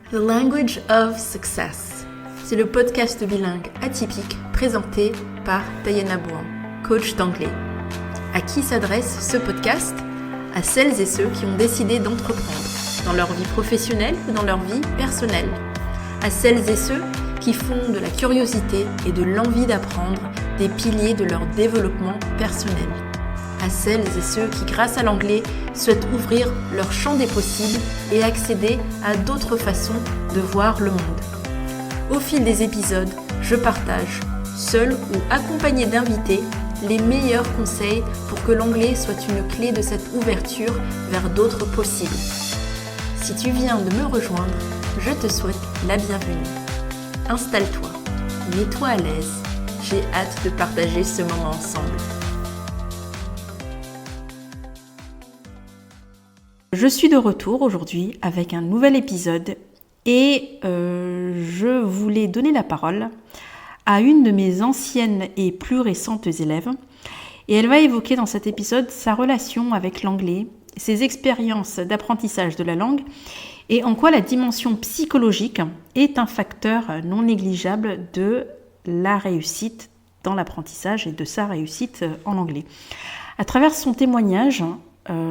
The Language of Success. C'est le podcast bilingue atypique présenté par Diana Bouan, coach d'anglais. À qui s'adresse ce podcast ? À celles et ceux qui ont décidé d'entreprendre, dans leur vie professionnelle ou dans leur vie personnelle. À celles et ceux qui font de la curiosité et de l'envie d'apprendre des piliers de leur développement personnel. À celles et ceux qui, grâce à l'anglais, souhaitent ouvrir leur champ des possibles et accéder à d'autres façons de voir le monde. Au fil des épisodes, je partage, seul ou accompagné d'invités, les meilleurs conseils pour que l'anglais soit une clé de cette ouverture vers d'autres possibles. Si tu viens de me rejoindre, je te souhaite la bienvenue. Installe-toi, mets-toi à l'aise. J'ai hâte de partager ce moment ensemble. Je suis de retour aujourd'hui avec un nouvel épisode et je voulais donner la parole à une de mes anciennes et plus récentes élèves. Et elle va évoquer dans cet épisode sa relation avec l'anglais, ses expériences d'apprentissage de la langue et en quoi la dimension psychologique est un facteur non négligeable de la réussite dans l'apprentissage et de sa réussite en anglais. À travers son témoignage,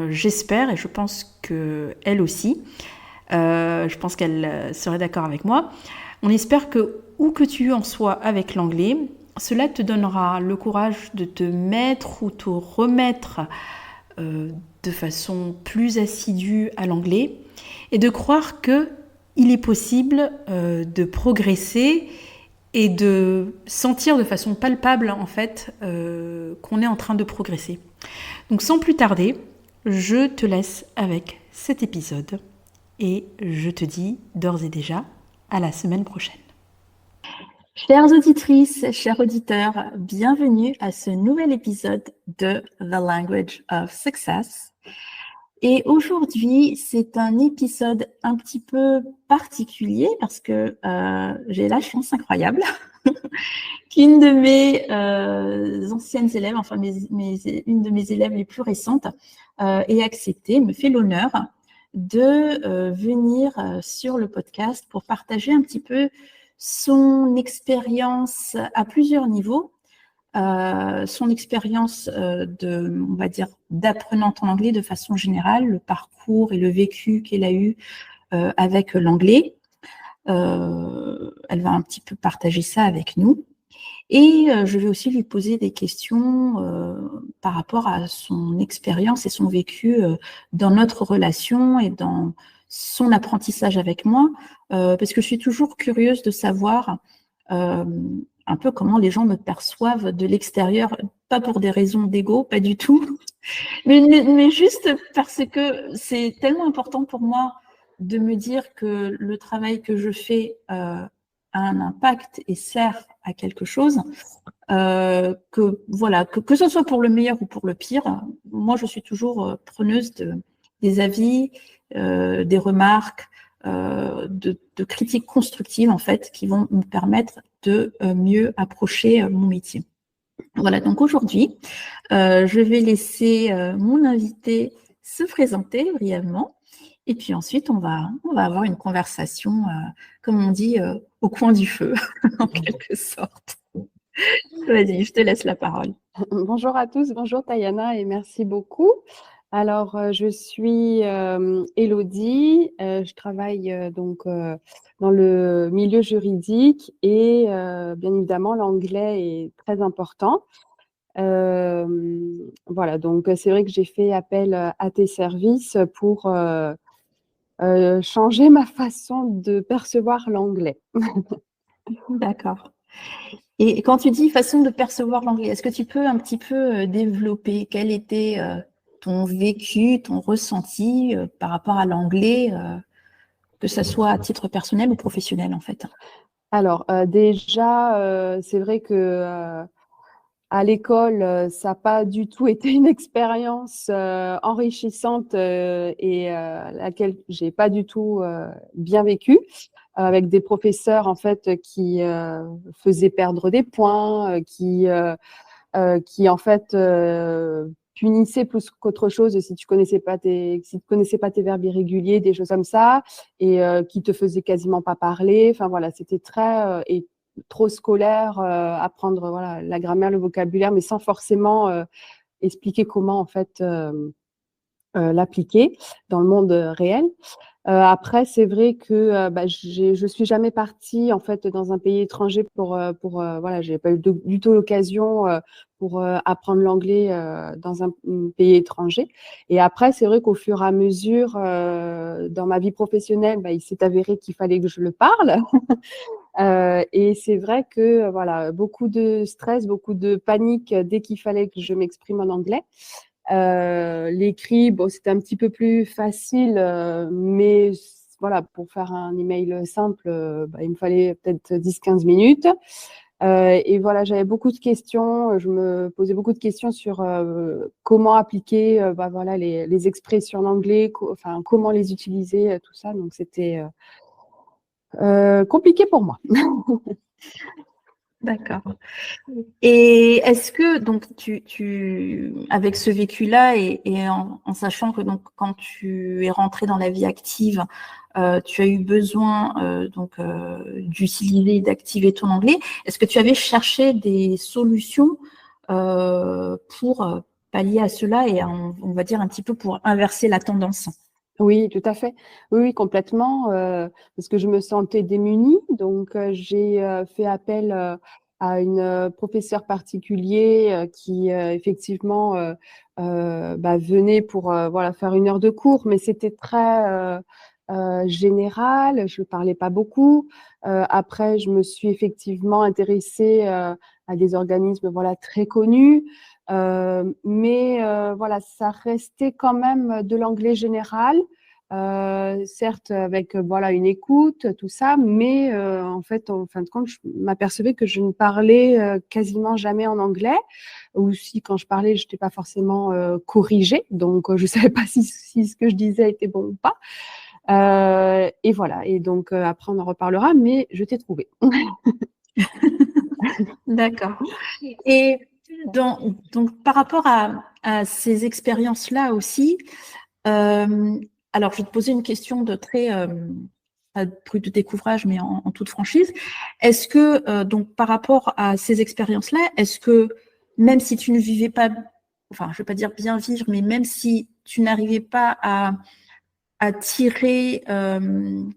j'espère, et je pense qu'elle aussi, je pense qu'elle serait d'accord avec moi, on espère que où que tu en sois avec l'anglais, cela te donnera le courage de te mettre ou te remettre de façon plus assidue à l'anglais et de croire qu'il est possible de progresser et de sentir de façon palpable en fait qu'on est en train de progresser. Donc sans plus tarder, je te laisse avec cet épisode et je te dis d'ores et déjà à la semaine prochaine. Chères auditrices, chers auditeurs, bienvenue à ce nouvel épisode de The Language of Success. Et aujourd'hui, c'est un épisode un petit peu particulier parce que j'ai la chance incroyable qu'une de mes anciennes élèves, enfin une de mes élèves les plus récentes, ait accepté, me fait l'honneur de venir sur le podcast pour partager un petit peu son expérience à plusieurs niveaux, son expérience on va dire, d'apprenante en anglais de façon générale, le parcours et le vécu qu'elle a eu avec l'anglais. Elle va un petit peu partager ça avec nous. Et je vais aussi lui poser des questions par rapport à son expérience et son vécu dans notre relation et dans son apprentissage avec moi, parce que je suis toujours curieuse de savoir un peu comment les gens me perçoivent de l'extérieur, pas pour des raisons d'ego, pas du tout, mais juste parce que c'est tellement important pour moi de me dire que le travail que je fais a un impact et sert à quelque chose, que voilà, que ce soit pour le meilleur ou pour le pire, moi je suis toujours preneuse des avis, des remarques, de critiques constructives en fait, qui vont me permettre de mieux approcher mon métier. Voilà, donc aujourd'hui, je vais laisser mon invité se présenter brièvement. Et puis ensuite, on va avoir une conversation, comme on dit, au coin du feu, en quelque sorte. Vas-y, je te laisse la parole. Bonjour à tous, bonjour Tayana et merci beaucoup. Alors, je suis Élodie, je travaille dans le milieu juridique et bien évidemment l'anglais est très important. Voilà, donc c'est vrai que j'ai fait appel à tes services pour changer ma façon de percevoir l'anglais. D'accord. Et quand tu dis façon de percevoir l'anglais, est-ce que tu peux un petit peu développer quel était ton vécu, ton ressenti par rapport à l'anglais, que ce soit à titre personnel ou professionnel en fait? Alors, déjà, c'est vrai que à l'école, ça n'a pas du tout été une expérience enrichissante et laquelle j'ai pas du tout bien vécu, avec des professeurs en fait qui faisaient perdre des points, qui en fait punissait plus qu'autre chose si tu connaissais pas tes verbes irréguliers, des choses comme ça, et qui te faisait quasiment pas parler. Enfin voilà, c'était très et trop scolaire, apprendre voilà la grammaire, le vocabulaire, mais sans forcément expliquer comment en fait l'appliquer dans le monde réel. Après, c'est vrai que je suis jamais partie en fait dans un pays étranger pour voilà, j'ai pas eu du tout l'occasion pour apprendre l'anglais dans un pays étranger. Et après, c'est vrai qu'au fur et à mesure dans ma vie professionnelle, il s'est avéré qu'il fallait que je le parle. Et c'est vrai que voilà, beaucoup de stress, beaucoup de panique dès qu'il fallait que je m'exprime en anglais. L'écrit, bon, c'était un petit peu plus facile, mais voilà, pour faire un email simple, il me fallait peut-être 10-15 minutes. Et voilà, j'avais beaucoup de questions. Je me posais beaucoup de questions sur comment appliquer voilà, les expressions en anglais, enfin, comment les utiliser, tout ça. Donc, c'était compliqué pour moi. D'accord. Et est-ce que, donc, avec ce vécu-là et en sachant que donc, quand tu es rentré dans la vie active, tu as eu besoin d'utiliser, d'activer ton anglais, est-ce que tu avais cherché des solutions pour pallier à cela et on va dire un petit peu pour inverser la tendance? Oui, tout à fait. Oui, oui, complètement, parce que je me sentais démunie. Donc, j'ai fait appel à une professeure particulière qui, effectivement, venait pour voilà, faire 1 heure de cours, mais c'était très général. Je ne parlais pas beaucoup. Après, je me suis effectivement intéressée à des organismes voilà, très connus. Mais voilà, ça restait quand même de l'anglais général, certes avec voilà une écoute, tout ça, mais en fait, en fin de compte, je m'apercevais que je ne parlais quasiment jamais en anglais, ou si quand je parlais, je n'étais pas forcément corrigée, donc je ne savais pas si ce que je disais était bon ou pas. Et voilà, et donc après on en reparlera, mais je t'ai trouvé. D'accord. Et donc, par rapport à ces expériences-là aussi, alors je vais te poser une question de très brut de découvrage, mais en toute franchise. Est-ce que, donc, par rapport à ces expériences-là, est-ce que même si tu ne vivais pas, enfin, je ne vais pas dire bien vivre, mais même si tu n'arrivais pas à tirer une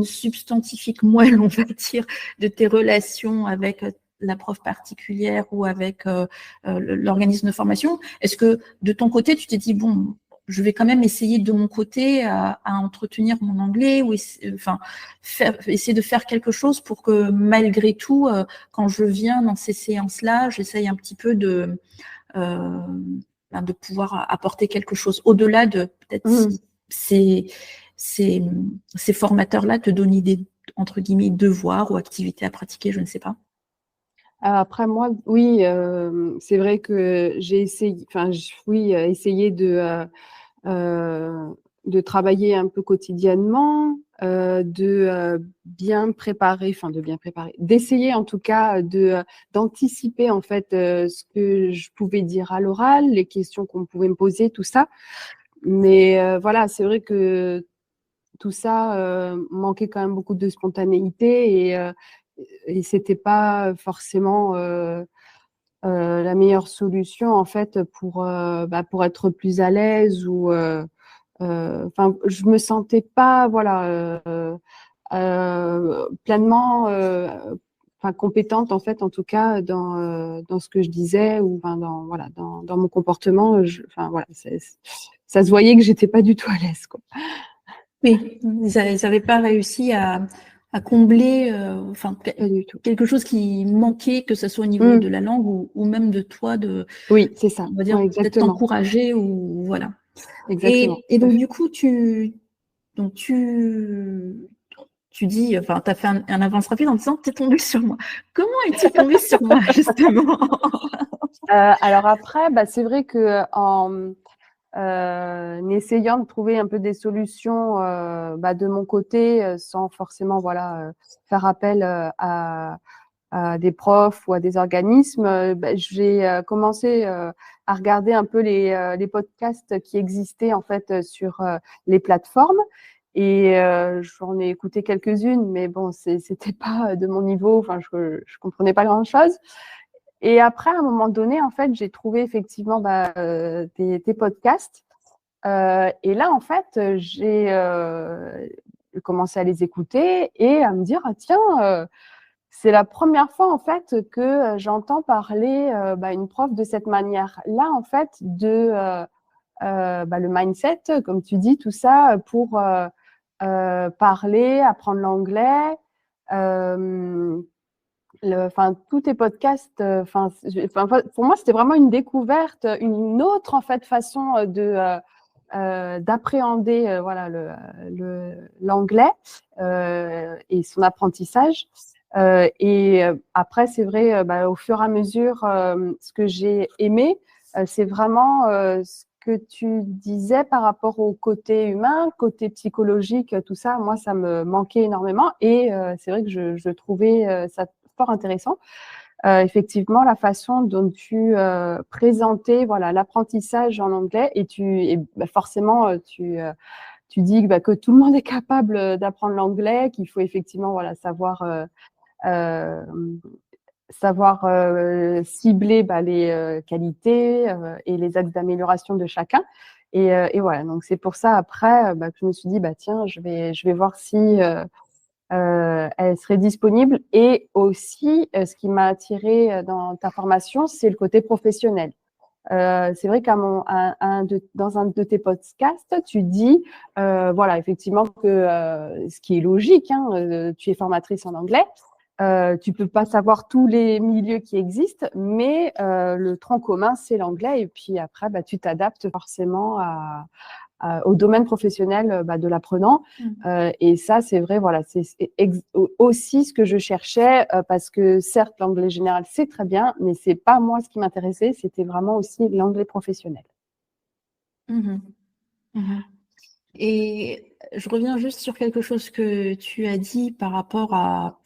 substantifique moelle, on va dire, de tes relations avec la prof particulière ou avec l'organisme de formation, est-ce que de ton côté, tu t'es dit, bon, je vais quand même essayer de mon côté à entretenir mon anglais ou essayer de faire quelque chose pour que malgré tout, quand je viens dans ces séances-là, j'essaye un petit peu euh, de pouvoir apporter quelque chose au-delà de peut-être Mmh. ces, ces, ces formateurs-là te donnent idée, entre guillemets, devoirs ou activités à pratiquer, je ne sais pas. Après moi, oui, c'est vrai que j'ai essayé, enfin, oui, essayé de travailler un peu quotidiennement, de bien préparer, d'essayer en tout cas d'anticiper en fait ce que je pouvais dire à l'oral, les questions qu'on pouvait me poser, tout ça. Mais voilà, c'est vrai que tout ça manquait quand même beaucoup de spontanéité et c'était pas forcément la meilleure solution en fait pour être plus à l'aise ou enfin je me sentais pas voilà pleinement enfin compétente en fait en tout cas dans ce que je disais ou enfin dans voilà dans mon comportement enfin voilà ça se voyait que j'étais pas du tout à l'aise quoi. Oui, ils n'avaient pas réussi à combler Pas du tout. quelque chose qui manquait, que ce soit au niveau de Mmh. la langue ou même de toi, Oui, c'est ça. on va dire, Ouais, peut-être exactement. t'encourager ou voilà. Exactement, Et tout à donc, fait. du coup, donc tu dis, enfin, tu as fait un avance rapide en disant, t'es tombé sur moi. Comment es-tu tombé sur moi, justement? Alors après, c'est vrai que en essayant de trouver un peu des solutions de mon côté, sans forcément voilà faire appel des profs ou à des organismes, j'ai commencé à regarder un peu les podcasts qui existaient en fait sur les plateformes. Et j'en ai écouté quelques-unes, mais bon, c'était pas de mon niveau. Enfin, je comprenais pas grand-chose. Et après, à un moment donné, en fait, j'ai trouvé effectivement tes podcasts. Et là, en fait, j'ai commencé à les écouter et à me dire, ah, tiens, c'est la première fois en fait que j'entends parler une prof de cette manière-là, en fait, le mindset, comme tu dis, tout ça pour parler, apprendre l'anglais. Tous tes podcasts, pour moi, c'était vraiment une découverte, une autre en fait façon d'appréhender l'anglais et son apprentissage. Après, c'est vrai, au fur et à mesure, ce que j'ai aimé, c'est vraiment ce que tu disais par rapport au côté humain, côté psychologique, tout ça. Moi, ça me manquait énormément et c'est vrai que je trouvais ça fort intéressant. Effectivement, la façon dont tu présentais l'apprentissage en anglais forcément, tu dis que tout le monde est capable d'apprendre l'anglais, qu'il faut effectivement euh, savoir cibler les qualités et les axes d'amélioration de chacun. Et voilà, donc c'est pour ça après que je me suis dit tiens, je vais voir si elle serait disponible. Et aussi, ce qui m'a attiré dans ta formation, c'est le côté professionnel. C'est vrai dans un de tes podcasts, tu dis, effectivement que ce qui est logique, tu es formatrice en anglais, tu peux pas savoir tous les milieux qui existent, mais le tronc commun, c'est l'anglais. Et puis après, tu t'adaptes forcément au domaine professionnel de l'apprenant. Et ça, c'est vrai, c'est aussi ce que je cherchais, parce que certes, l'anglais général, c'est très bien, mais c'est pas moi ce qui m'intéressait, c'était vraiment aussi l'anglais professionnel. Mhm. Mhm. Et je reviens juste sur quelque chose que tu as dit par rapport à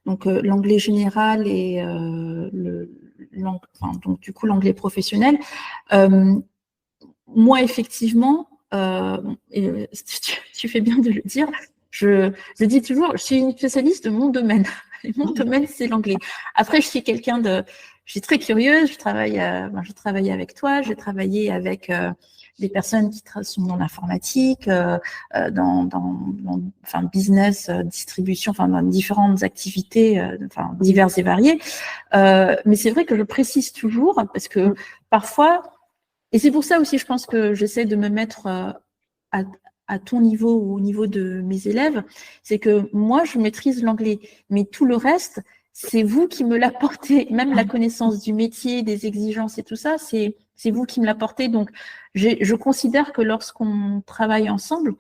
l'anglais général et donc du coup l'anglais professionnel. Moi, effectivement, et tu fais bien de le dire, je dis toujours, je suis une spécialiste de mon domaine. Et mon domaine, c'est l'anglais. Après, je suis très curieuse, je travaille avec toi, j'ai travaillé avec des personnes qui sont dans l'informatique, dans business, distribution, dans différentes activités, diverses et variées. Mais c'est vrai que je précise toujours, parce que parfois, et c'est pour ça aussi, je pense que j'essaie de me mettre à ton niveau ou au niveau de mes élèves, c'est que moi, je maîtrise l'anglais, mais tout le reste, c'est vous qui me l'apportez, même la connaissance du métier, des exigences et tout ça, c'est vous qui me l'apportez. Donc, je considère que lorsqu'on travaille ensemble,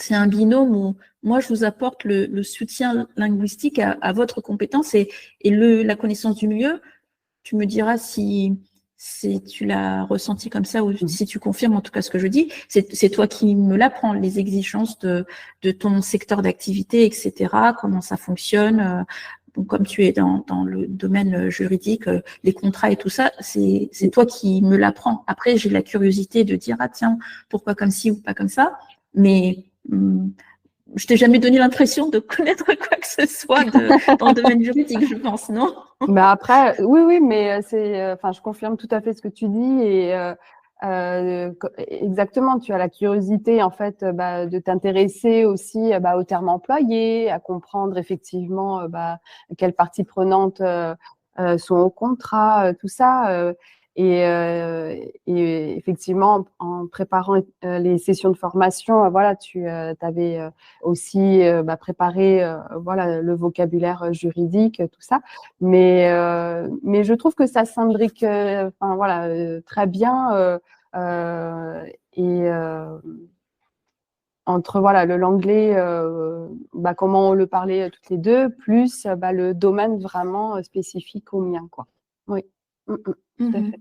c'est un binôme où moi, je vous apporte le soutien linguistique à votre compétence et la connaissance du milieu. Tu me diras si tu l'as ressenti comme ça ou si tu confirmes en tout cas ce que je dis. C'est toi qui me l'apprends, les exigences de ton secteur d'activité, etc., comment ça fonctionne. Donc, comme tu es dans le domaine juridique, les contrats et tout ça, c'est toi qui me l'apprends. Après, j'ai la curiosité de dire, ah tiens, pourquoi comme ci ou pas comme ça. Mais je t'ai jamais donné l'impression de connaître quoi que ce soit dans le domaine juridique, je pense, non? Après, oui, mais je confirme tout à fait ce que tu dis et exactement, tu as la curiosité en fait de t'intéresser aussi aux termes employés, à comprendre effectivement quelles parties prenantes sont au contrat, tout ça. Et effectivement, en préparant les sessions de formation, tu avais aussi préparé le vocabulaire juridique, tout ça. Mais je trouve que ça s'imbrique très bien et entre l'anglais, comment on le parlait toutes les deux, plus le domaine vraiment spécifique au mien, quoi. Oui. Tout à fait.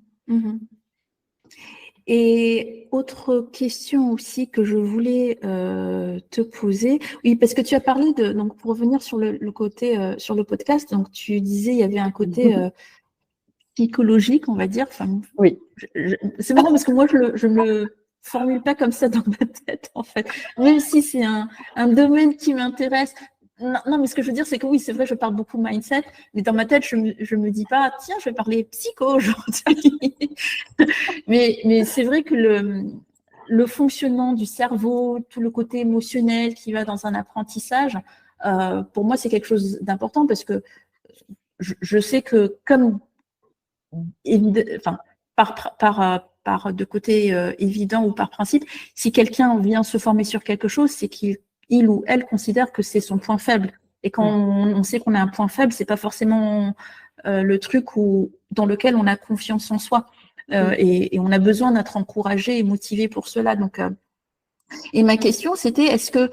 Et autre question aussi que je voulais te poser, oui, parce que tu as parlé donc pour revenir sur le côté, sur le podcast, donc tu disais il y avait un côté psychologique, on va dire. Enfin, Oui. c'est marrant parce que moi, je ne le formule pas comme ça dans ma tête, en fait. Même si c'est un domaine qui m'intéresse. Non, mais ce que je veux dire, c'est que oui, c'est vrai, je parle beaucoup mindset, mais dans ma tête, je me dis pas, tiens, je vais parler psycho aujourd'hui. mais c'est vrai que le fonctionnement du cerveau, tout le côté émotionnel qui va dans un apprentissage, pour moi, c'est quelque chose d'important parce que je sais que comme enfin, par de côté évident ou par principe, si quelqu'un vient se former sur quelque chose, c'est qu'il ou elle considère que c'est son point faible. Et quand on sait qu'on a un point faible, c'est pas forcément le truc dans lequel on a confiance en soi. Et on a besoin d'être encouragé et motivé pour cela. Donc, et ma question, c'était, est-ce que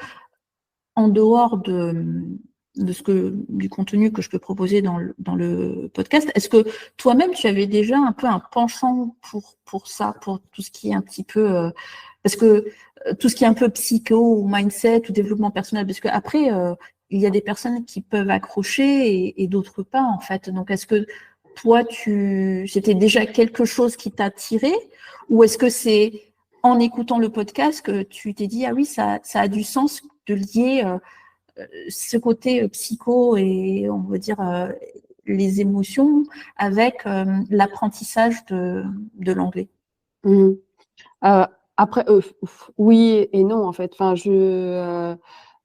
en dehors du contenu que je peux proposer dans le podcast, est-ce que toi-même, tu avais déjà un peu un penchant pour ça, pour tout ce qui est un petit peu... parce que tout ce qui est un peu psycho ou mindset ou développement personnel, parce qu'après, il y a des personnes qui peuvent accrocher et d'autres pas, en fait. Donc, est-ce que toi, c'était déjà quelque chose qui t'a attiré ou est-ce que c'est en écoutant le podcast que tu t'es dit, ah oui, ça a du sens de lier ce côté psycho et on va dire les émotions avec l'apprentissage de l'anglais. Après, oui et non en fait. Enfin,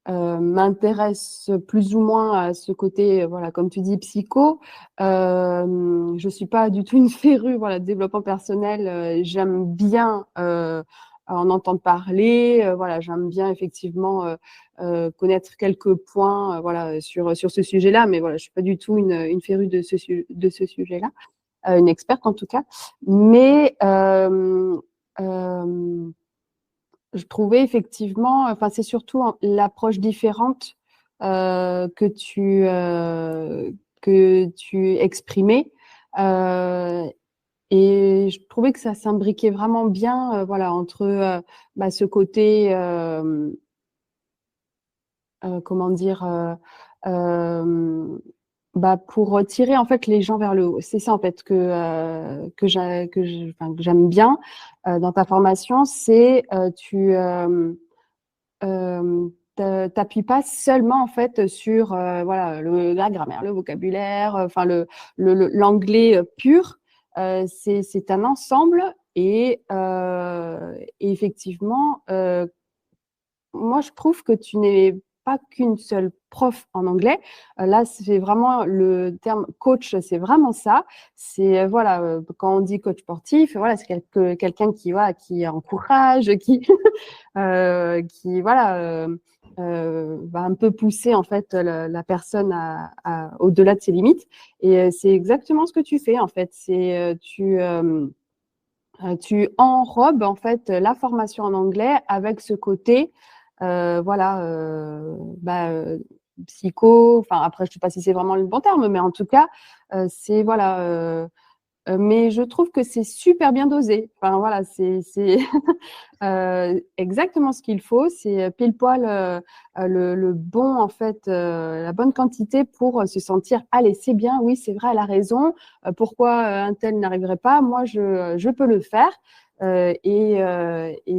m'intéresse plus ou moins à ce côté, voilà, comme tu dis, psycho. Je suis pas du tout une férue, voilà, de développement personnel. J'aime bien en entendre parler. Voilà, j'aime bien effectivement connaître quelques points, voilà, sur ce sujet-là. Mais voilà, je suis pas du tout une férue de ce sujet-là, une experte en tout cas. Mais je trouvais effectivement, enfin, c'est surtout l'approche différente que tu exprimais. Et je trouvais que ça s'imbriquait vraiment bien, voilà, entre ce côté, comment dire, pour tirer en fait les gens vers le haut. C'est ça en fait que j'aime bien dans ta formation, c'est tu t'appuies pas seulement en fait sur voilà la grammaire, le vocabulaire, enfin l'anglais pur. C'est un ensemble et effectivement, moi je trouve que tu n'es pas qu'une seule prof en anglais. Là, c'est vraiment le terme coach, c'est vraiment ça. C'est voilà, quand on dit coach sportif, voilà, c'est quelqu'un qui voilà, qui encourage, qui voilà, va un peu pousser en fait la personne au-delà de ses limites. Et c'est exactement ce que tu fais en fait. C'est tu enrobes en fait la formation en anglais avec ce côté voilà, psycho, enfin après je ne sais pas si c'est vraiment le bon terme, mais en tout cas, c'est voilà, mais je trouve que c'est super bien dosé. Enfin voilà, c'est exactement ce qu'il faut. C'est pile poil le bon en fait, la bonne quantité pour se sentir allez, c'est bien, oui, c'est vrai, elle a raison. Pourquoi un tel n'arriverait pas? Moi, je peux le faire. Et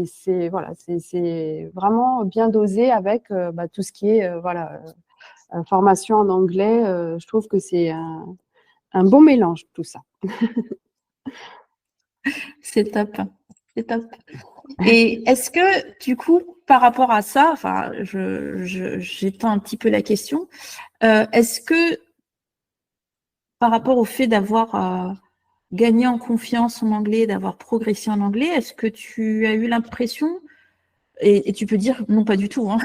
c'est voilà, c'est vraiment bien dosé avec tout ce qui est voilà, formation en anglais. Je trouve que c'est un bon mélange tout ça. C'est top. C'est top. Et est-ce que, du coup, par rapport à ça, enfin, j'étends un petit peu la question, est-ce que par rapport au fait d'avoir gagné en confiance en anglais, d'avoir progressé en anglais, est-ce que tu as eu l'impression, et tu peux dire non, pas du tout, hein,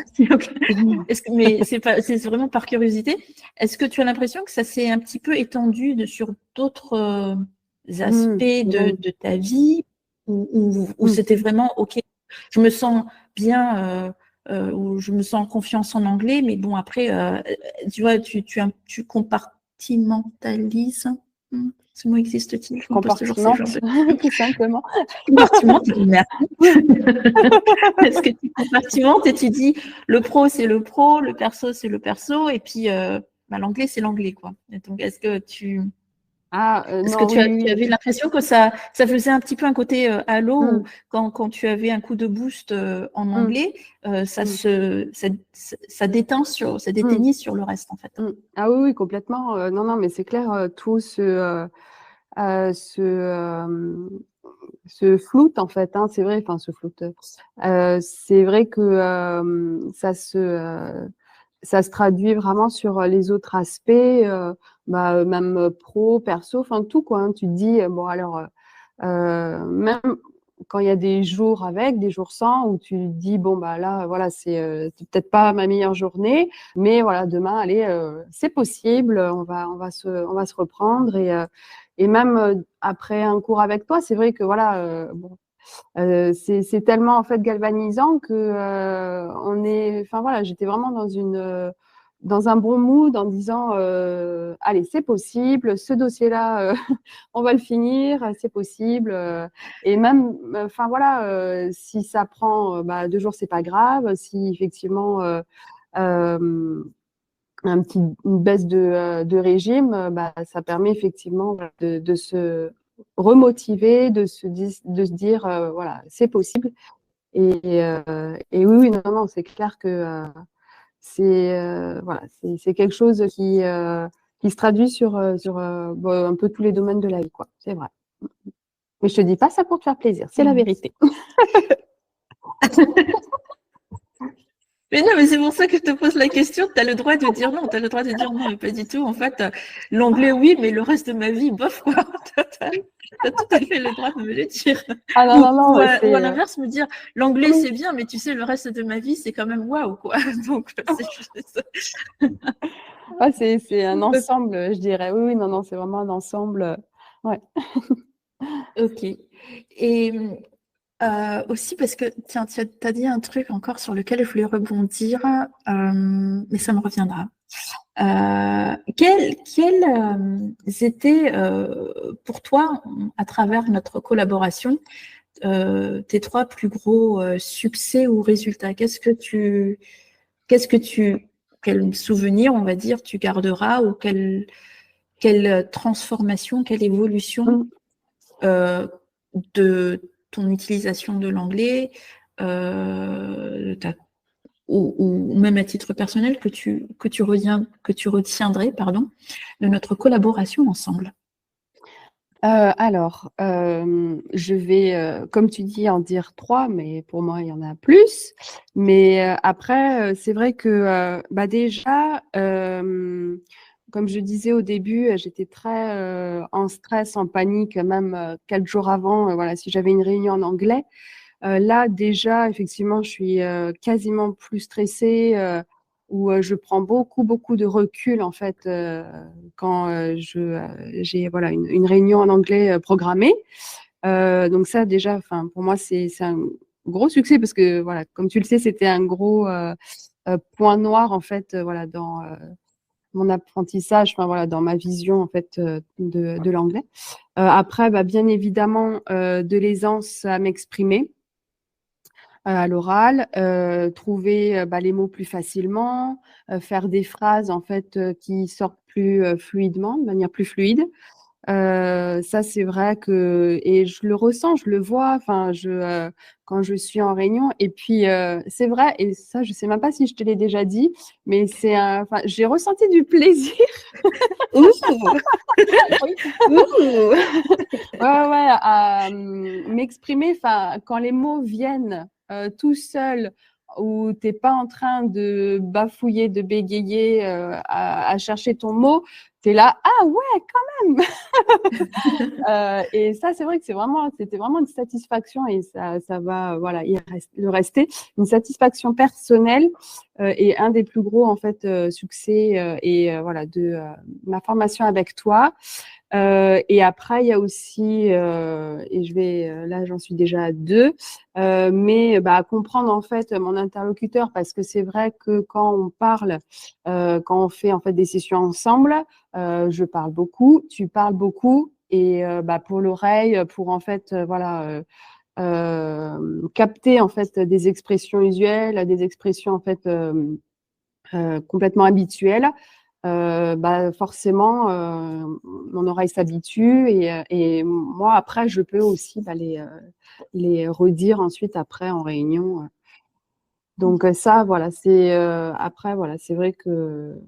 mais c'est vraiment par curiosité, est-ce que tu as l'impression que ça s'est un petit peu étendu sur d'autres aspects de ta vie ou c'était vraiment OK, je me sens bien ou je me sens en confiance en anglais, mais bon, après, tu vois, tu compartimentalises. Ce mot existe-t-il? Je me pose toujours ce Compartiment, genre de tout simplement. compartiment. Est-ce que tu compartimentes et tu dis le pro, c'est le pro, le perso, c'est le perso, et puis l'anglais, c'est l'anglais, quoi. Et donc, est-ce que Non, oui, tu oui. avais l'impression que ça faisait un petit peu un côté halo, où quand tu avais un coup de boost en anglais, ça déteignit sur le reste, en fait. Ah oui, oui, complètement. Non, non, mais c'est clair, tout se floute en fait, hein, c'est vrai, enfin se floute. C'est vrai que ça se traduit vraiment sur les autres aspects, même pro, perso, enfin tout quoi. Hein. Tu te dis bon alors même quand il y a des jours avec, des jours sans, où tu te dis bon bah là voilà c'est peut-être pas ma meilleure journée, mais voilà demain allez c'est possible, on va se reprendre et même après un cours avec toi, c'est vrai que voilà bon c'est tellement en fait galvanisant que enfin voilà, j'étais vraiment dans un bon mood en disant allez, c'est possible, ce dossier-là, on va le finir, c'est possible. Et même, enfin voilà, si ça prend 2 jours, c'est pas grave. Si effectivement une baisse de régime, ça permet effectivement de se remotiver, de se dire voilà, c'est possible. Et oui, oui, non, non, c'est clair que voilà, c'est quelque chose qui se traduit sur un peu tous les domaines de la vie, quoi. C'est vrai. Mais je te dis pas ça pour te faire plaisir, c'est la vérité. Mais non, mais c'est pour ça que je te pose la question. Tu as le droit de dire non, tu as le droit de dire non, mais pas du tout. En fait, l'anglais, oui, mais le reste de ma vie, bof, quoi. Tu as tout à fait le droit de me le dire. Ah non, non, non, ou à l'inverse, me dire l'anglais, c'est bien, mais tu sais, le reste de ma vie, c'est quand même waouh, quoi. Donc, c'est juste ça. C'est un ensemble, je dirais. Oui, oui, non, non, c'est vraiment un ensemble. Ouais. Ok. Et aussi parce que, tiens, tu as dit un truc encore sur lequel je voulais rebondir, mais ça me reviendra. Quels étaient pour toi, à travers notre collaboration, tes 3 plus gros succès ou résultats? Quel souvenir, on va dire, tu garderas, ou quelle transformation, quelle évolution de ton utilisation de l'anglais, ou même à titre personnel, que tu retiendrais, pardon, de notre collaboration ensemble? Alors, je vais, comme tu dis, en dire 3, mais pour moi, il y en a plus. Mais après, c'est vrai que déjà, comme je disais au début, j'étais très en stress, en panique, même quelques jours avant, voilà, si j'avais une réunion en anglais. Là, déjà, effectivement, je suis quasiment plus stressée, où je prends beaucoup, beaucoup de recul, en fait, quand j'ai voilà, une réunion en anglais programmée. Donc ça, déjà, pour moi, c'est un gros succès parce que, voilà, comme tu le sais, c'était un gros point noir, en fait, voilà, dans mon apprentissage, voilà, dans ma vision, en fait, de l'anglais. Après, bien évidemment, de l'aisance à m'exprimer à l'oral, trouver les mots plus facilement, faire des phrases en fait qui sortent plus fluidement, de manière plus fluide. Ça c'est vrai que et je le ressens, je le vois. Enfin, quand je suis en réunion et puis c'est vrai et ça je sais même pas si je te l'ai déjà dit, mais enfin j'ai ressenti du plaisir. Ouh. Oui. Ouh. Ouais, à m'exprimer, enfin, quand les mots viennent tout seuls, où tu n'es pas en train de bafouiller, de bégayer, à chercher ton mot, tu es là, ah ouais, quand même. Et ça, c'est vrai que c'était vraiment une satisfaction et ça va, voilà, le rester, une satisfaction personnelle et un des plus gros en fait succès voilà de ma formation avec toi. Et après, il y a aussi, et là, j'en suis déjà à 2, mais comprendre en fait mon interlocuteur, parce que c'est vrai que quand on parle, quand on fait en fait des sessions ensemble, je parle beaucoup, tu parles beaucoup, et pour l'oreille, pour en fait, capter en fait des expressions usuelles, des expressions en fait complètement habituelles. Forcément, mon oreille s'habitue et moi après je peux aussi les redire ensuite après en réunion. Donc ça, voilà, c'est après voilà, c'est vrai que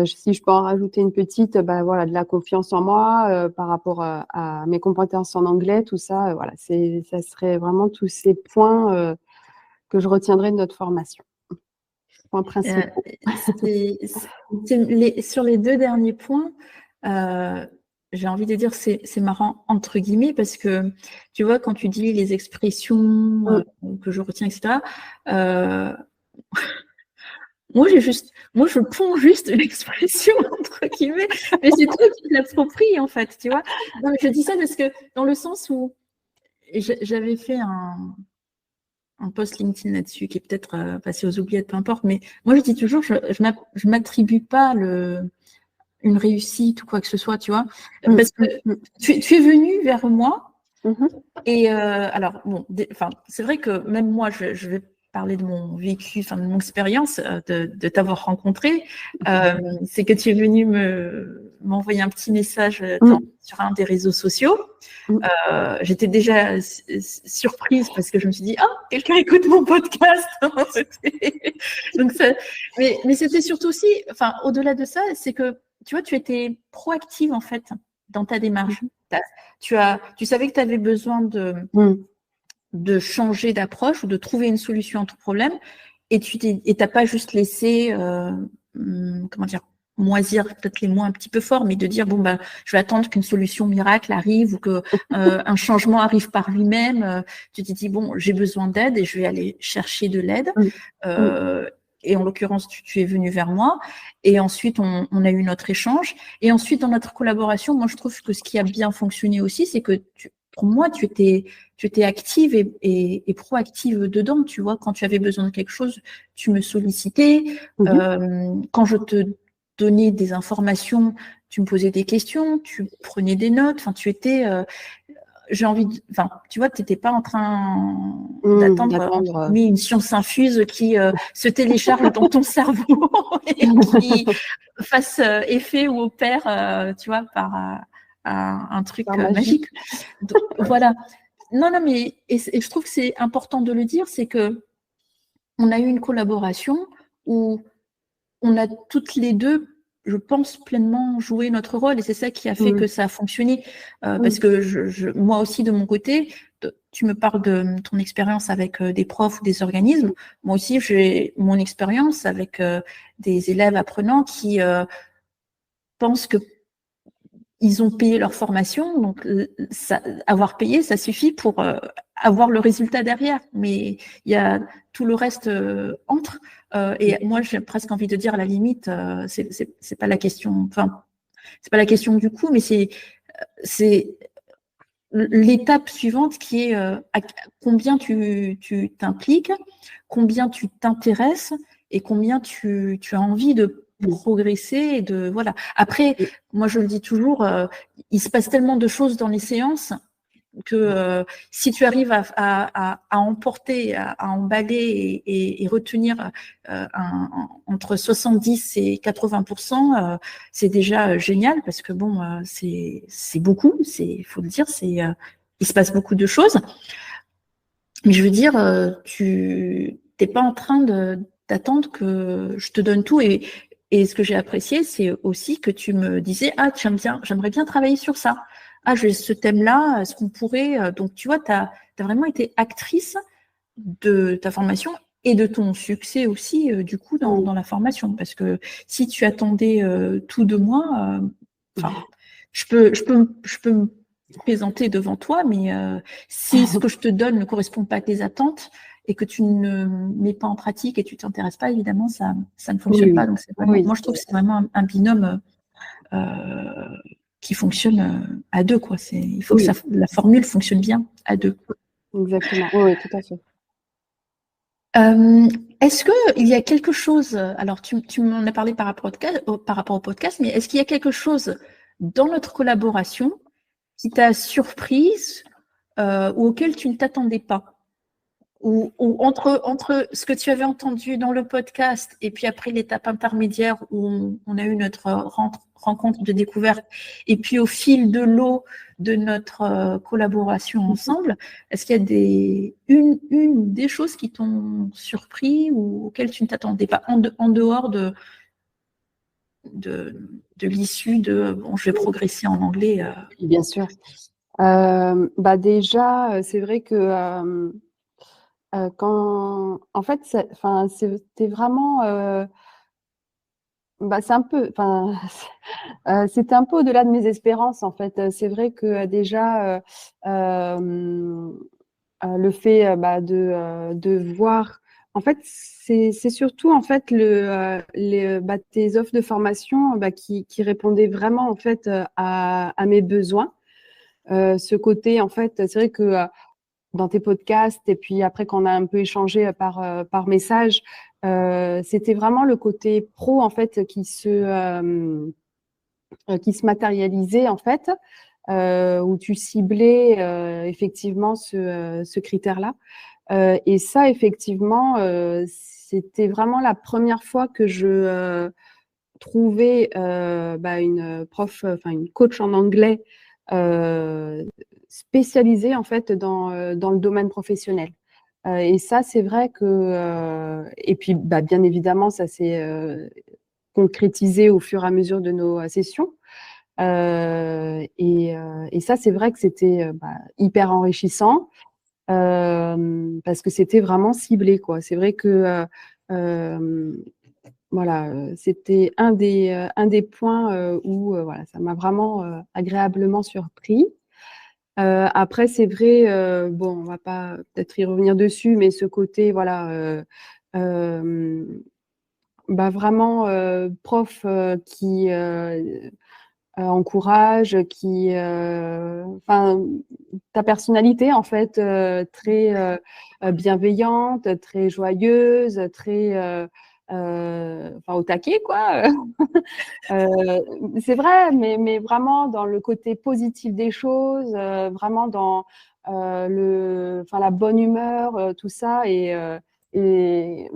si je peux en rajouter une petite, voilà, de la confiance en moi par rapport à mes compétences en anglais, tout ça, voilà, ça serait vraiment tous ces points que je retiendrai de notre formation. Points principaux. Sur les 2 derniers points, j'ai envie de dire c'est marrant entre guillemets parce que tu vois quand tu dis les expressions que je retiens, etc. Moi je ponds juste l'expression entre guillemets, mais c'est toi qui te l'appropries en fait, tu vois. Non, mais je dis ça parce que dans le sens où j'avais fait un post LinkedIn là-dessus qui est peut-être passé aux oubliettes, peu importe, mais moi je dis toujours, je m'attribue pas une réussite ou quoi que ce soit, tu vois, parce que tu es venu vers moi et alors bon, c'est vrai que même moi je vais parler de mon vécu, de mon expérience de t'avoir rencontré, c'est que tu es venu m'envoyer un petit message sur un des réseaux sociaux. J'étais déjà surprise parce que je me suis dit quelqu'un écoute mon podcast. Donc mais c'était surtout aussi, au-delà de ça, c'est que tu vois, tu étais proactive en fait dans ta démarche. Tu savais que tu avais besoin de changer d'approche ou de trouver une solution à ton problème et tu t'as pas juste laissé comment dire, moisir peut-être les mots un petit peu forts, mais de dire je vais attendre qu'une solution miracle arrive ou que un changement arrive par lui-même. Tu t'es dit j'ai besoin d'aide et je vais aller chercher de l'aide. Et en l'occurrence, tu es venu vers moi. Et ensuite, on a eu notre échange. Et ensuite, dans notre collaboration, moi, je trouve que ce qui a bien fonctionné aussi, c'est que pour moi, tu étais active et proactive dedans. Tu vois, quand tu avais besoin de quelque chose, tu me sollicitais. Quand je te donnais des informations, tu me posais des questions, tu prenais des notes. Tu étais... tu vois, tu n'étais pas en train d'attendre une science infuse qui se télécharge dans ton cerveau et qui fasse effet ou opère, tu vois, par un truc magique. Donc, voilà. Non, mais et je trouve que c'est important de le dire, c'est que on a eu une collaboration où on a toutes les deux, je pense, pleinement joué notre rôle et c'est ça qui a fait que ça a fonctionné. Parce que moi aussi, de mon côté, tu me parles de ton expérience avec des profs ou des organismes. Moi aussi, j'ai mon expérience avec des élèves apprenants qui pensent que ils ont payé leur formation, donc avoir payé, ça suffit pour avoir le résultat derrière. Mais il y a tout le reste entre. Et moi, j'ai presque envie de dire, à la limite, c'est pas la question. C'est pas la question du coût, mais c'est l'étape suivante qui est combien tu t'impliques, combien tu t'intéresses et combien tu as envie de progresser et de voilà. Après, moi je le dis toujours, il se passe tellement de choses dans les séances que si tu arrives à emporter, à emballer et retenir entre 70 et 80%, c'est déjà génial parce que c'est beaucoup, il faut le dire, il se passe beaucoup de choses. Mais je veux dire, tu n'es pas en train d'attendre que je te donne tout. Et ce que j'ai apprécié, c'est aussi que tu me disais, j'aimerais bien travailler sur ça. J'ai ce thème-là, est-ce qu'on pourrait... Donc, tu vois, tu as vraiment été actrice de ta formation et de ton succès aussi, du coup, dans la formation. Parce que si tu attendais tout de moi, je peux me présenter devant toi, mais si ce que je te donne ne correspond pas à tes attentes et que tu ne mets pas en pratique et tu t'intéresses pas, évidemment, ça ne fonctionne pas. Donc, moi, je trouve que c'est vraiment un binôme qui fonctionne à deux, quoi. Il faut que la formule fonctionne bien à deux. Exactement. Oui, tout à fait. Est-ce qu'il y a quelque chose, alors tu m'en as parlé par rapport au podcast, mais est-ce qu'il y a quelque chose dans notre collaboration qui t'a surprise ou auquel tu ne t'attendais pas? Ou entre ce que tu avais entendu dans le podcast et puis après l'étape intermédiaire où on a eu notre rencontre de découverte et puis au fil de l'eau de notre collaboration ensemble, est-ce qu'il y a une des choses qui t'ont surpris ou auxquelles tu ne t'attendais pas en dehors de l'issue de bon, je vais progresser en anglais. Bien sûr. Déjà, c'est vrai que en fait, c'était vraiment, c'est un peu, c'était un peu au-delà de mes espérances, en fait. C'est vrai que déjà, le fait de voir, en fait, c'est surtout en fait tes offres de formation qui répondaient vraiment en fait à mes besoins. Ce côté, en fait, c'est vrai que dans tes podcasts et puis après qu'on a un peu échangé par message, c'était vraiment le côté pro en fait qui se matérialisait en fait, où tu ciblais effectivement ce critère-là. Et ça, effectivement, c'était vraiment la première fois que je trouvais une prof, enfin une coach en anglais spécialisée en fait dans le domaine professionnel. Et ça, c'est vrai que et puis bien évidemment, ça s'est concrétisé au fur et à mesure de nos sessions. Et ça, c'est vrai que c'était hyper enrichissant parce que c'était vraiment ciblé, quoi. C'est vrai que voilà, c'était un des points où voilà, ça m'a vraiment agréablement surpris. Après, c'est vrai, bon, on va pas peut-être y revenir dessus, mais ce côté, voilà, vraiment prof qui encourage, enfin, ta personnalité en fait très bienveillante, très joyeuse, très au taquet quoi. C'est vrai, mais vraiment dans le côté positif des choses, vraiment dans la bonne humeur, tout ça et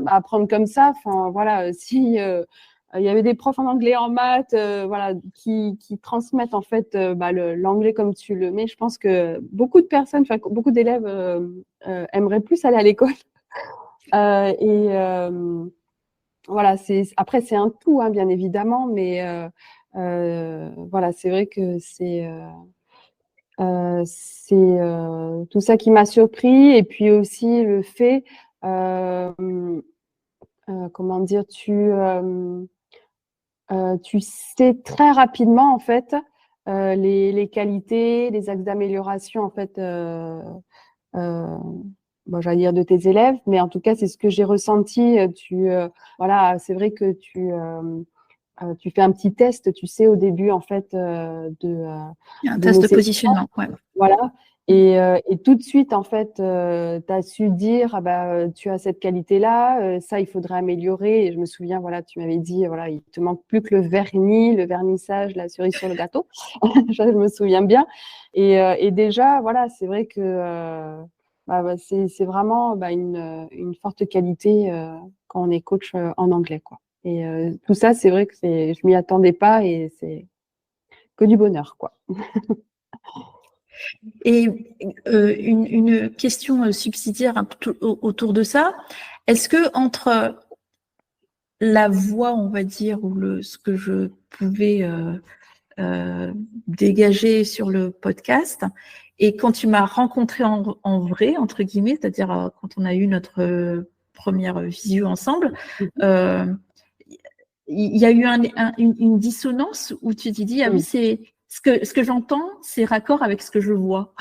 apprendre comme ça. Enfin voilà, si il y avait des profs en anglais, en maths, voilà, qui transmettent en fait l'anglais comme tu le mets. Je pense que beaucoup de personnes, enfin beaucoup d'élèves aimeraient plus aller à l'école. Voilà, après c'est un tout, hein, bien évidemment, mais voilà, c'est vrai que c'est tout ça qui m'a surpris et puis aussi le fait, comment dire, tu sais très rapidement en fait les qualités, les axes d'amélioration en fait. J'allais dire de tes élèves, mais en tout cas c'est ce que j'ai ressenti. Voilà, c'est vrai que tu fais un petit test, tu sais, au début en fait Il y a un de test nos de sessions. positionnement, ouais. Voilà. Et tout de suite, en fait, tu as su dire, tu as cette qualité-là, ça, il faudrait améliorer. Et je me souviens, voilà, tu m'avais dit, voilà, il te manque plus que le vernis, le vernissage, la cerise sur le gâteau. Je me souviens bien. Et déjà, voilà, c'est vrai que c'est vraiment une forte qualité quand on est coach en anglais, quoi. Et tout ça, c'est vrai que je m'y attendais pas et c'est que du bonheur, quoi. Et une question subsidiaire autour de ça, est-ce que entre la voix, on va dire, ou ce que je pouvais dégager sur le podcast, et quand tu m'as rencontré en vrai, entre guillemets, c'est-à-dire quand on a eu notre première visio ensemble, il y a eu une dissonance où tu t'es dit, ah oui, c'est ce que j'entends, c'est raccord avec ce que je vois.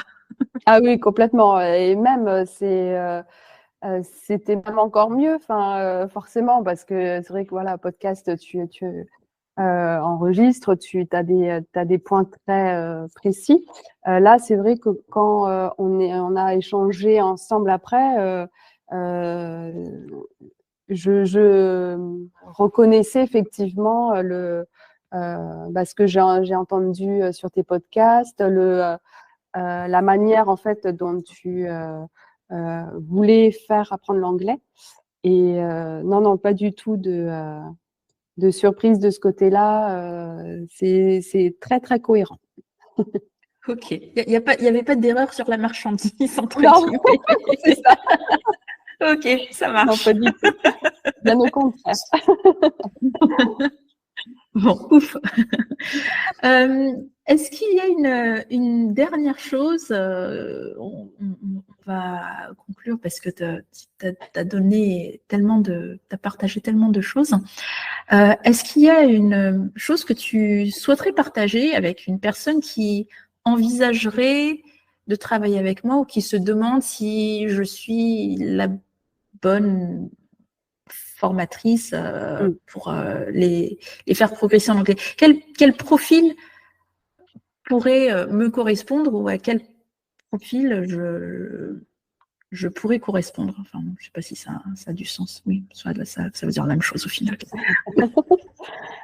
Ah oui, complètement. Et même, c'était même encore mieux, forcément, parce que c'est vrai que voilà, podcast, tu enregistres, t'as des points très précis. Là, c'est vrai que quand on a échangé ensemble après, je reconnaissais effectivement ce que j'ai entendu sur tes podcasts, la manière en fait dont tu voulais faire apprendre l'anglais. Et non, pas du tout de surprise de ce côté-là. C'est très, très cohérent. Ok, il n'y avait pas d'erreur sur la marchandise, entre Non, guillemets. c'est ça. Ok, ça Non, marche. pas du tout. Bien au contraire. Bon, ouf. Est-ce qu'il y a une dernière chose, on va conclure parce que tu as donné t'as partagé tellement de choses. Est-ce qu'il y a une chose que tu souhaiterais partager avec une personne qui envisagerait de travailler avec moi ou qui se demande si je suis la bonne formatrice pour les faire progresser en anglais? Quel profil pourrait me correspondre ou à quel profil je pourrais correspondre? Enfin, je ne sais pas si ça a du sens. Oui, ça veut dire la même chose au final.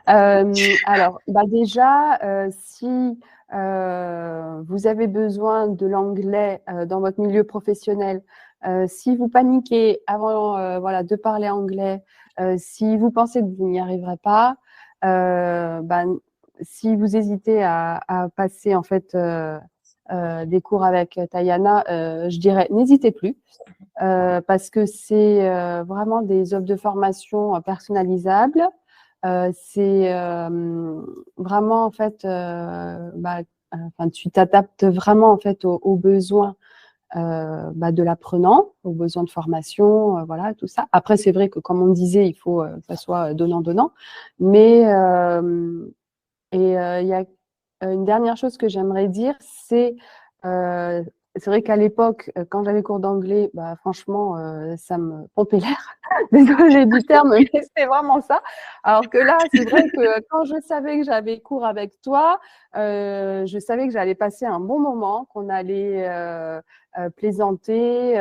Alors, déjà, si vous avez besoin de l'anglais dans votre milieu professionnel, si vous paniquez avant de parler anglais, si vous pensez que vous n'y arriverez pas, si vous hésitez à passer en fait des cours avec Tayana, je dirais n'hésitez plus. Parce que c'est vraiment des offres de formation personnalisables. C'est vraiment en fait, tu t'adaptes vraiment en fait aux besoins de l'apprenant, aux besoins de formation, voilà tout ça. Après, c'est vrai que comme on disait, il faut que ça soit donnant-donnant. Mais il y a une dernière chose que j'aimerais dire, c'est vrai qu'à l'époque, quand j'avais cours d'anglais, franchement, ça me pompait l'air. Désolée du terme, mais c'est vraiment ça. Alors que là, c'est vrai que quand je savais que j'avais cours avec toi, je savais que j'allais passer un bon moment, qu'on allait plaisanter,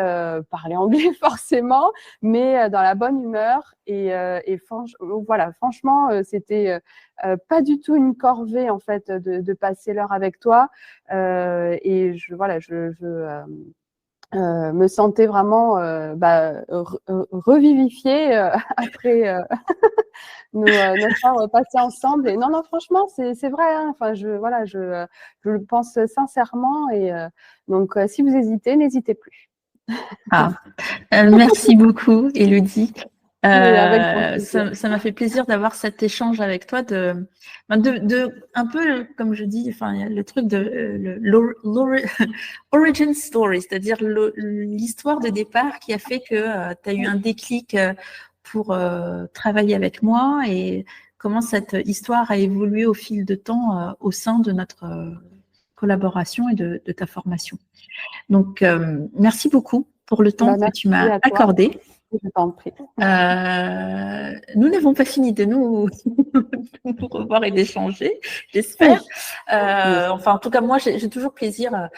parler anglais forcément, mais dans la bonne humeur. Et voilà, franchement, c'était pas du tout une corvée en fait de passer l'heure avec toi. Et je me sentais vraiment revivifiée après notre heure passée ensemble. Et non, franchement, c'est vrai. Hein. Enfin, je le pense sincèrement. Et donc, si vous hésitez, n'hésitez plus. Merci beaucoup, Élodie. Avec grand plaisir. Ça m'a fait plaisir d'avoir cet échange avec toi, un peu comme je dis, enfin, il y a le truc de l'origin story, c'est-à-dire l'histoire de départ qui a fait que tu as eu un déclic pour travailler avec moi et comment cette histoire a évolué au fil de temps au sein de notre collaboration et de ta formation. Donc, merci beaucoup pour le temps que tu m'as accordé. Je t'en prie. Nous n'avons pas fini de nous revoir et d'échanger, j'espère. Enfin, en tout cas, moi, j'ai toujours plaisir,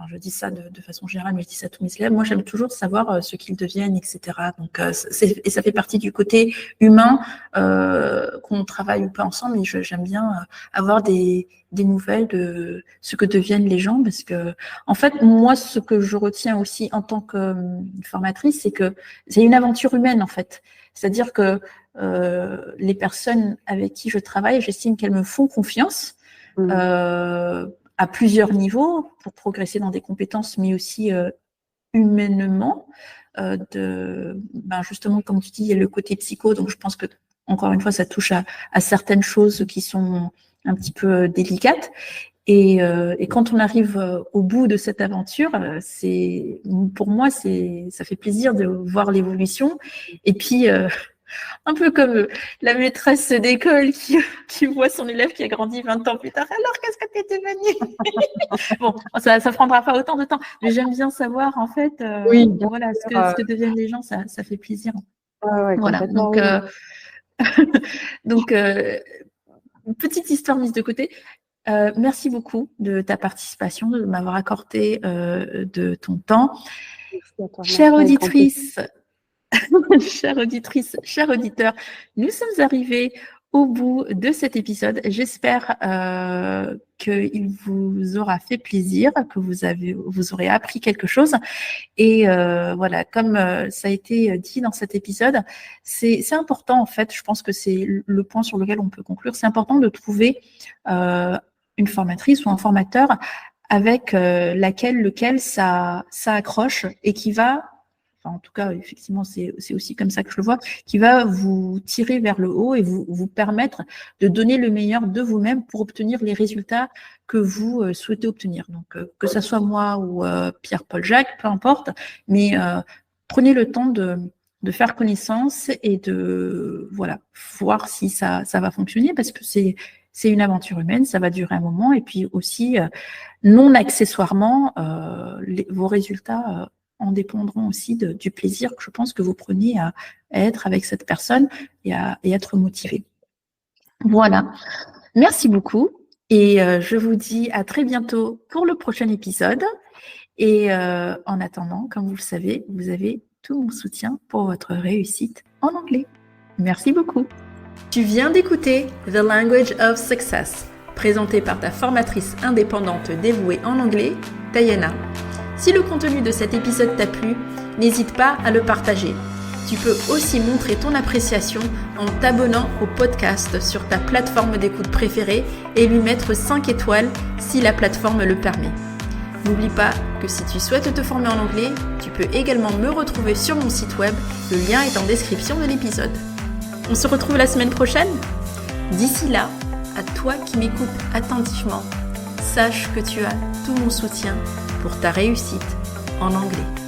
je dis ça de façon générale, mais je dis ça à tous mes élèves. Moi, j'aime toujours savoir ce qu'ils deviennent, etc. Donc, et ça fait partie du côté humain qu'on travaille ou pas ensemble. Et j'aime bien avoir des nouvelles de ce que deviennent les gens, parce que, en fait, moi, ce que je retiens aussi en tant que formatrice, c'est que c'est une aventure humaine, en fait. C'est-à-dire que les personnes avec qui je travaille, j'estime qu'elles me font confiance. À plusieurs niveaux pour progresser dans des compétences, mais aussi humainement. Justement, comme tu dis, il y a le côté psycho, donc je pense que, encore une fois, ça touche à certaines choses qui sont un petit peu délicates. Et quand on arrive au bout de cette aventure, pour moi, ça fait plaisir de voir l'évolution. Et puis, un peu comme la maîtresse d'école qui voit son élève qui a grandi 20 ans plus tard. Alors, qu'est-ce que tu es devenue? Bon, ça ne prendra pas autant de temps, mais j'aime bien savoir, en fait, voilà, ce que deviennent les gens, ça fait plaisir. Voilà, donc, donc petite histoire mise de côté. Merci beaucoup de ta participation, de m'avoir accordé de ton temps. Chère auditrice, chère auditeur, nous sommes arrivés au bout de cet épisode. J'espère qu'il vous aura fait plaisir, que vous aurez appris quelque chose. Et voilà, comme ça a été dit dans cet épisode, c'est important en fait, je pense que c'est le point sur lequel on peut conclure, c'est important de trouver une formatrice ou un formateur avec lequel ça accroche et qui va, enfin en tout cas effectivement c'est aussi comme ça que je le vois, qui va vous tirer vers le haut et vous permettre de donner le meilleur de vous-même pour obtenir les résultats que vous souhaitez obtenir. Donc que ça soit moi ou Pierre-Paul Jacques, peu importe, mais prenez le temps de faire connaissance et de voir si ça va fonctionner, parce que c'est une aventure humaine, ça va durer un moment, et puis aussi non accessoirement vos résultats en dépendront aussi du plaisir que je pense que vous prenez à être avec cette personne et être motivé. Voilà, merci beaucoup et je vous dis à très bientôt pour le prochain épisode. Et en attendant, comme vous le savez, vous avez tout mon soutien pour votre réussite en anglais. Merci beaucoup. Tu viens d'écouter The Language of Success, présenté par ta formatrice indépendante dévouée en anglais, Diana. Si le contenu de cet épisode t'a plu, n'hésite pas à le partager. Tu peux aussi montrer ton appréciation en t'abonnant au podcast sur ta plateforme d'écoute préférée et lui mettre 5 étoiles si la plateforme le permet. N'oublie pas que si tu souhaites te former en anglais, tu peux également me retrouver sur mon site web, le lien est en description de l'épisode. On se retrouve la semaine prochaine. D'ici là, à toi qui m'écoutes attentivement, sache que tu as tout mon soutien pour ta réussite en anglais.